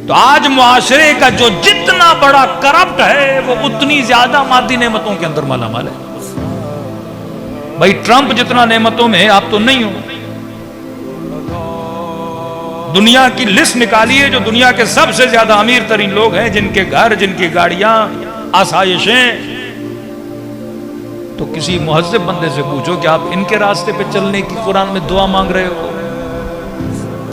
تو آج معاشرے کا جو جتنا بڑا کرپٹ ہے وہ اتنی زیادہ مادی نعمتوں کے اندر مالا مال ہے. بھائی ٹرمپ جتنا نعمتوں میں ہے آپ تو نہیں ہو. دنیا کی لسٹ نکالیے جو دنیا کے سب سے زیادہ امیر ترین لوگ ہیں، جن کے گھر، جن کی گاڑیاں، آسائشیں. تو کسی مہذب بندے سے پوچھو کہ آپ ان کے راستے پہ چلنے کی قرآن میں دعا مانگ رہے ہو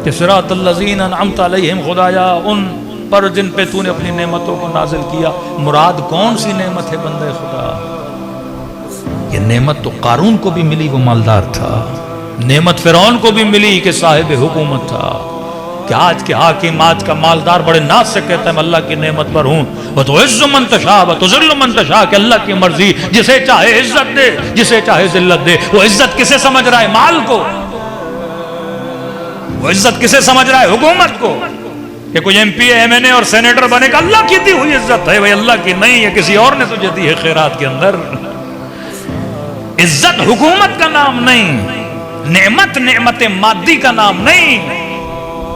کہ صراط الذین انعمت علیہم، خدایا ان پر جن پہ تو نے اپنی نعمتوں کو نازل کیا. مراد کون سی نعمت ہے بندے خدا؟ یہ نعمت تو قارون کو بھی ملی، وہ مالدار تھا. نعمت فرعون کو بھی ملی کہ صاحب حکومت تھا. کہ آج کے حاکم، آج کا مالدار بڑے ناز سے کہتا ہے میں اللہ کی نعمت پر ہوں. وَتُعِزُّ مَن تَشَاءُ وَتُذِلُّ مَن تَشَاءُ، کہ اللہ کی مرضی، جسے چاہے عزت دے، جسے چاہے ذلت دے. وہ عزت کسے سمجھ رہا ہے؟ مال کو. وہ عزت کسے سمجھ رہا ہے؟ حکومت کو. کہ کوئی ایم پی ایم این اے اور سینیٹر بنے گا اللہ کی دی ہوئی عزت ہے. بھائی اللہ کی نہیں ہے، کسی اور نے تجھے دی ہے خیرات کے اندر. عزت حکومت کا نام نہیں، نعمت نعمت مادی کا نام نہیں.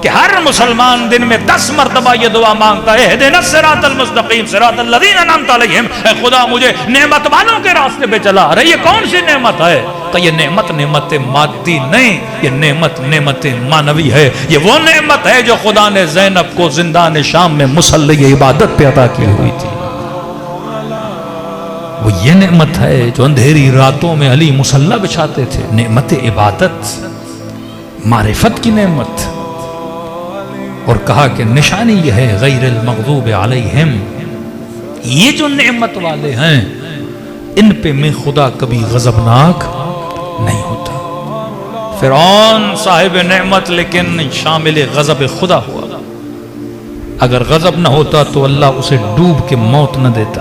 کہ ہر مسلمان دن میں 10 مرتبہ یہ دعا مانگتا ہے اہدنا الصراط المستقیم صراط الذین انعمت علیہم، اے خدا مجھے نعمت والوں کے راستے پہ چلا. ارے یہ کون سی نعمت ہے؟ کہ یہ نعمت نعمت مادی نہیں، یہ نعمت نعمت معنوی ہے. یہ وہ نعمت ہے جو خدا نے زینب کو زندان شام میں مصلی عبادت پہ عطا کی ہوئی تھی. وہ یہ نعمت ہے جو اندھیری راتوں میں علی مصلی بچھاتے تھے. نعمت عبادت، معرفت کی نعمت. اور کہا کہ نشانی یہ ہے غیر المغضوب علیہم، یہ جو نعمت والے ہیں ان پہ میں خدا کبھی غضبناک نہیں ہوتا. فرعون صاحب نعمت لیکن شامل غضب خدا ہوا. اگر غضب نہ ہوتا تو اللہ اسے ڈوب کے موت نہ دیتا.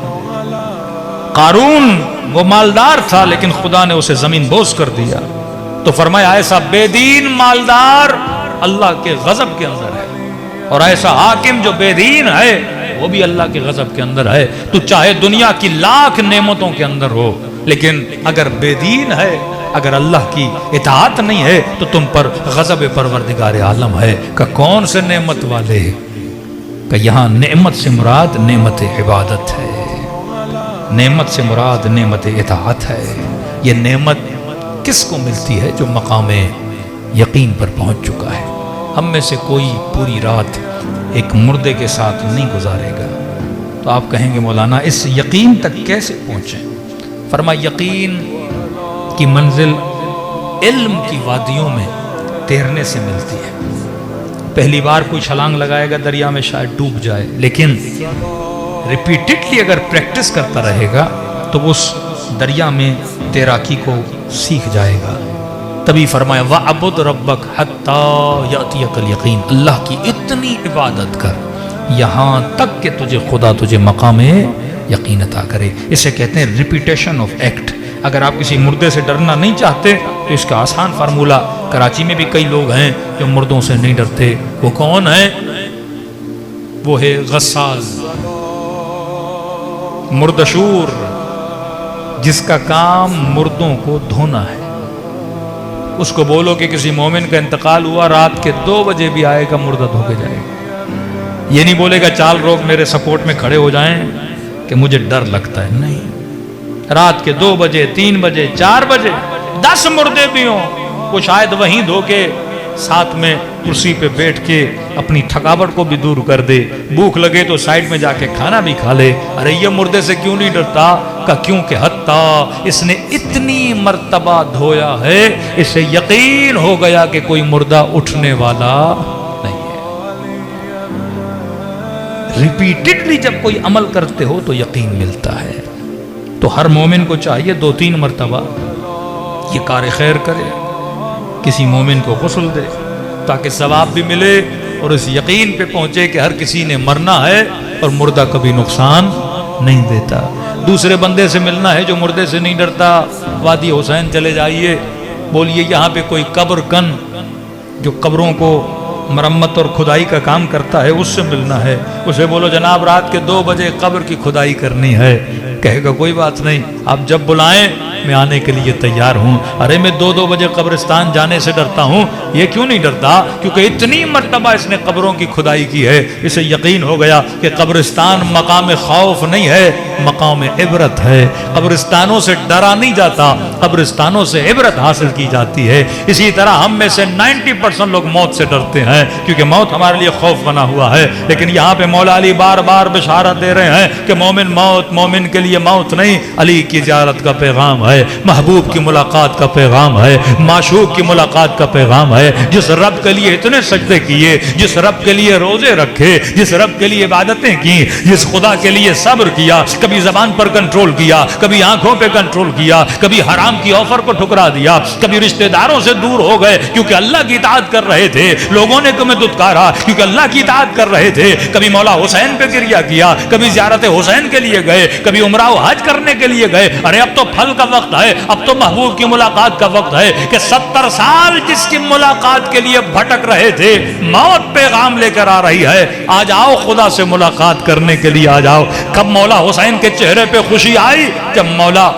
قارون وہ مالدار تھا لیکن خدا نے اسے زمین بوس کر دیا. تو فرمایا ایسا بے دین مالدار اللہ کے غضب کے اندر ہے، اور ایسا حاکم جو بے دین ہے وہ بھی اللہ کے غضب کے اندر ہے. تو چاہے دنیا کی لاکھ نعمتوں کے اندر ہو لیکن اگر بے دین ہے، اگر اللہ کی اطاعت نہیں ہے تو تم پر غضب پروردگار عالم ہے. کہ کون سے نعمت والے؟ کہ یہاں نعمت سے مراد نعمت عبادت ہے، نعمت سے مراد نعمت اطاعت ہے. یہ نعمت کس کو ملتی ہے؟ جو مقام یقین پر پہنچ چکا ہے. ہم میں سے کوئی پوری رات ایک مردے کے ساتھ نہیں گزارے گا. تو آپ کہیں گے مولانا اس یقین تک کیسے پہنچیں؟ فرمایا یقین کی منزل علم کی وادیوں میں تیرنے سے ملتی ہے. پہلی بار کوئی چھلانگ لگائے گا دریا میں شاید ڈوب جائے، لیکن ریپیٹڈلی اگر پریکٹس کرتا رہے گا تو اس دریا میں تیراکی کو سیکھ جائے گا. تبھی فرمایا وَعْبُدْ رَبَّكَ حَتَّى يَأْتِيَكَ الْيَقِينُ، اللہ کی اتنی عبادت کر یہاں تک کہ تجھے مقام یقین عطا کرے. اسے کہتے ہیں ریپیٹیشن آف ایکٹ. اگر آپ کسی مردے سے ڈرنا نہیں چاہتے تو اس کا آسان فارمولہ، کراچی میں بھی کئی لوگ ہیں جو مردوں سے نہیں ڈرتے. وہ کون ہیں؟ وہ ہے غسال، مردشور، جس کا کام مردوں کو دھونا ہے. اس کو بولو کہ کسی مومن کا انتقال ہوا، رات کے 2 بجے بھی آئے گا مردہ دھو کے جائے گا. یہ نہیں بولے گا چال روک میرے سپورٹ میں کھڑے ہو جائیں کہ مجھے ڈر لگتا ہے. نہیں، رات کے 2 بجے 3 بجے 4 بجے 10 مردے بھی ہوں، وہ شاید وہیں دھو کے ساتھ میں کرسی پہ بیٹھ کے اپنی تھکاوٹ کو بھی دور کر دے. بھوک لگے تو سائیڈ میں جا کے کھانا بھی کھا لے. ارے یہ مردے سے کیوں نہیں ڈرتا؟ کہ کیونکہ حتیٰ اس نے اتنی مرتبہ دھویا ہے، اسے یقین ہو گیا کہ کوئی مردہ اٹھنے والا نہیں ہے. ریپیٹڈلی جب کوئی عمل کرتے ہو تو یقین ملتا ہے. تو ہر مومن کو چاہیے 2-3 مرتبہ یہ کار خیر کرے، کسی مومن کو غسل دے تاکہ ثواب بھی ملے اور اس یقین پہ پہنچے کہ ہر کسی نے مرنا ہے اور مردہ کبھی نقصان نہیں دیتا. دوسرے بندے سے ملنا ہے جو مردے سے نہیں ڈرتا. وادی حسین چلے جائیے، بولیے یہاں پہ کوئی قبر کن جو قبروں کو مرمت اور کھدائی کا کام کرتا ہے اس سے ملنا ہے. اسے بولو جناب رات کے 2 بجے قبر کی کھدائی کرنی ہے، کہے گا کوئی بات نہیں آپ جب بلائیں میں آنے کے لیے تیار ہوں. ارے میں 2 بجے قبرستان جانے سے ڈرتا ہوں. یہ کیوں نہیں ڈرتا؟ کیونکہ اتنی مرتبہ اس نے قبروں کی کھدائی کی ہے. اسے یقین ہو گیا کہ قبرستان مقام خوف نہیں ہے، مقام عبرت ہے. قبرستانوں سے ڈرا نہیں جاتا، قبرستانوں سے عبرت حاصل کی جاتی ہے. اسی طرح ہم میں سے 90% لوگ موت سے ڈرتے ہیں کیونکہ موت ہمارے لیے خوف بنا ہوا ہے. لیکن یہاں پہ مولا علی بار بار بشارت دے رہے ہیں کہ مومن کے لیے موت نہیں، علی کی زیارت کا پیغام ہے، محبوب کی ملاقات کا پیغام ہے، معشوق کی ملاقات کا پیغام ہے. جس رب کے لیے اتنے سجدے کیے، جس رب کے لیے روزے رکھے، جس رب کے لیے عبادتیں کی، جس خدا کے لیے صبر کیا، کبھی زبان پر کنٹرول کیا، کبھی آنکھوں پہ کنٹرول کیا، کبھی حرام کی آفر کو ٹھکرا دیا، کبھی رشتہ داروں سے دور ہو گئے کیونکہ اللہ کی اطاعت کر رہے تھے، لوگوں نے تمہیں دتکارا کیونکہ اللہ کی اطاعت کر رہے تھے. کبھی مولا حسین پہ گریہ کیا، کبھی زیارت حسین کے لیے گئے، کبھی عمرہ و حج کرنے کے لیے گئے. ارے اب تو پھل کا وقت ہے، اب تو محبوب کی ملاقات کا وقت ہے کہ 70 سال جس کی ملاقات کے لیے بھٹک رہے تھے، موت پیغام لے کر آ رہی ہے. آ جاؤ خدا سے ملاقات کرنے کے لیے آ جاؤ. کب مولا حسین کے چہرے پہ خوشی آئی؟ جب مولا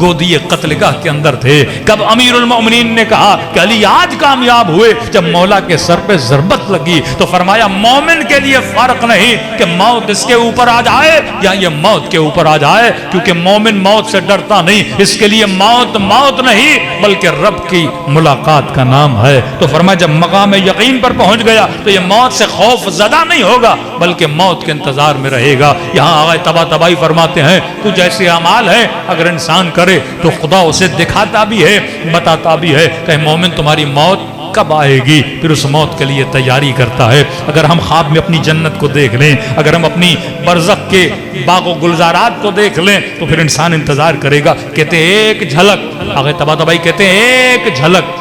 گودی قتل گاہ کے اندر تھے. کب امیر المؤمنین نے کہا کہ علی آج کامیاب ہوئے؟ جب مولا کے سر پہ ضربت لگی تو فرمایا مومن کے لیے فرق نہیں کہ موت اس کے اوپر آ جائے یا یہ موت کے اوپر آ جائے، کیونکہ مومن موت سے ڈرتا نہیں. اس کے لیے موت نہیں بلکہ رب کی ملاقات کا نام ہے. تو فرمایا جب مقام یقین پر پہنچ گیا تو یہ موت سے خوف زدہ نہیں ہوگا بلکہ موت کے انتظار میں رہے گا. یہاں آغا طباطبائی فرماتے ہیں کچھ ایسے اعمال ہیں اگر انسان کرے تو خدا اسے دکھاتا بھی ہے، بتاتا بھی ہے کہ مومن تمہاری موت کب آئے گی، پھر اس موت کے لیے تیاری کرتا ہے. اگر ہم خواب میں اپنی جنت کو دیکھ لیں، اگر ہم اپنی برزخ کے باغ و گلزارات کو دیکھ لیں تو پھر انسان انتظار کرے گا. کہتے ہیں ایک جھلک، آغا طباطبائی کہتے ہیں ایک جھلک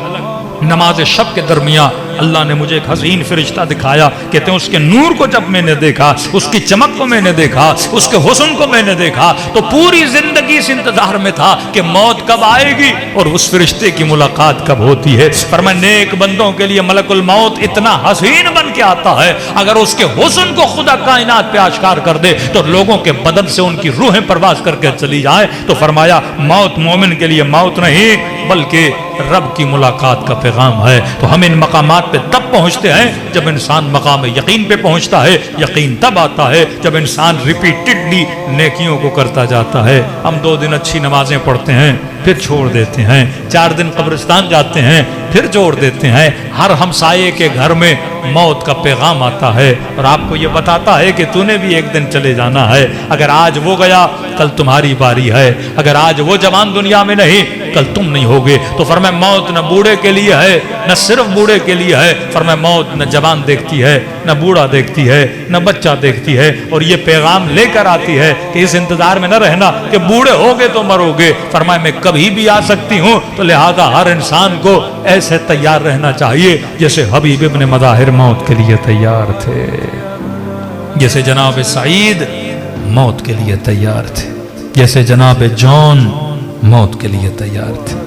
نماز شب کے درمیان اللہ نے مجھے ایک حسین فرشتہ دکھایا. کہتے ہیں اس کے نور کو جب میں نے دیکھا، اس کی چمک کو میں نے دیکھا، اس کے حسن کو میں نے دیکھا تو پوری زندگی اس انتظار میں تھا کہ موت کب آئے گی اور اس فرشتے کی ملاقات کب ہوتی ہے. فرمایا نیک بندوں کے لیے ملک الموت اتنا حسین بن کے آتا ہے، اگر اس کے حسن کو خدا کائنات پہ آشکار کر دے تو لوگوں کے بدن سے ان کی روحیں پرواز کر کے چلی جائیں. تو فرمایا موت مومن کے لیے موت نہیں بلکہ رب کی ملاقات کا پیغام ہے. تو ہم ان مقامات پہ تب پہنچتے ہیں جب انسان مقام یقین پہ پہنچتا ہے. یقین تب آتا ہے جب انسان ریپیٹڈلی نیکیوں کو کرتا جاتا ہے. ہم 2 دن اچھی نمازیں پڑھتے ہیں پھر چھوڑ دیتے ہیں، 4 دن قبرستان جاتے ہیں پھر چھوڑ دیتے ہیں. ہر ہمسائے کے گھر میں موت کا پیغام آتا ہے اور آپ کو یہ بتاتا ہے کہ تو نے بھی ایک دن چلے جانا ہے. اگر آج وہ گیا کل تمہاری باری ہے، اگر آج وہ جوان دنیا میں نہیں کل تم نہیں ہوگے. تو فرمایا موت نہ بوڑھے کے لیے ہے نہ صرف بوڑھے کے لیے ہے. فرمایا موت نہ جوان دیکھتی ہے نہ بوڑھا دیکھتی ہے نہ بچہ دیکھتی ہے، اور یہ پیغام لے کر آتی ہے کہ اس انتظار میں نہ رہنا کہ بوڑھے ہوگے تو مرو گے. فرمایا میں کبھی بھی آ سکتی ہوں، تو لہذا ہر انسان کو ایسے تیار رہنا چاہیے جیسے حبیب ابن مظاہر موت کے لیے تیار تھے، جیسے جناب سعید موت کے لیے تیار تھے، جیسے جناب جون موت کے لیے تیار تھے.